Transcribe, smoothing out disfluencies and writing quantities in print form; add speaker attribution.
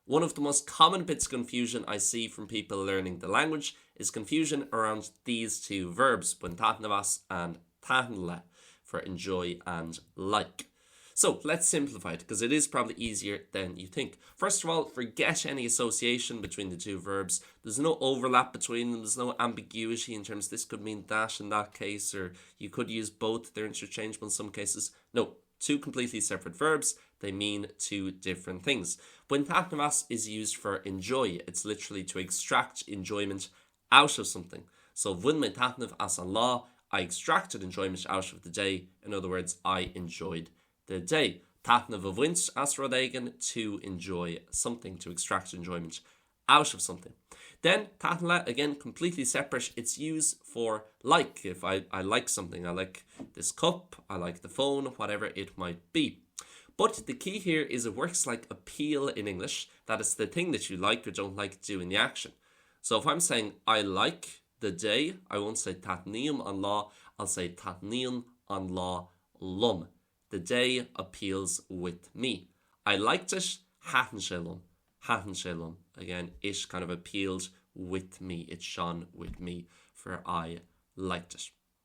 Speaker 1: One of the most common bits of confusion I see from people learning the language is confusion around these two verbs, buin taitneamh and taitneamh, for enjoy and like. So let's simplify it, because it is probably easier than you think. First of all, forget any association between the two verbs. There's no overlap between them. There's no ambiguity in terms this could mean that in that case, or you could use both. They're interchangeable in some cases. No, two completely separate verbs. They mean two different things. Buin taitneamh is used for enjoy. It's literally to extract enjoyment out of something. So bhuin mé taitneamh as an lá, I extracted enjoyment out of the day. In other words, I enjoyed the day. Taitneamh a bhaint as rud éigin, to enjoy something, to extract enjoyment out of something. Then taitneamh, again, completely separate. It's used for like. If I like something, I like this cup, I like the phone, whatever it might be. But the key here is it works like appeal in English. That is the thing that you like or don't like doing the action. So if I'm saying I like the day, I won't say taitneamh an lá, I'll say taitneamh an lá lum. The day appeals with me. I liked it, hatan sé lum. Hatan sé lum. Again, it kind of appealed with me. It shone with me, for I liked it.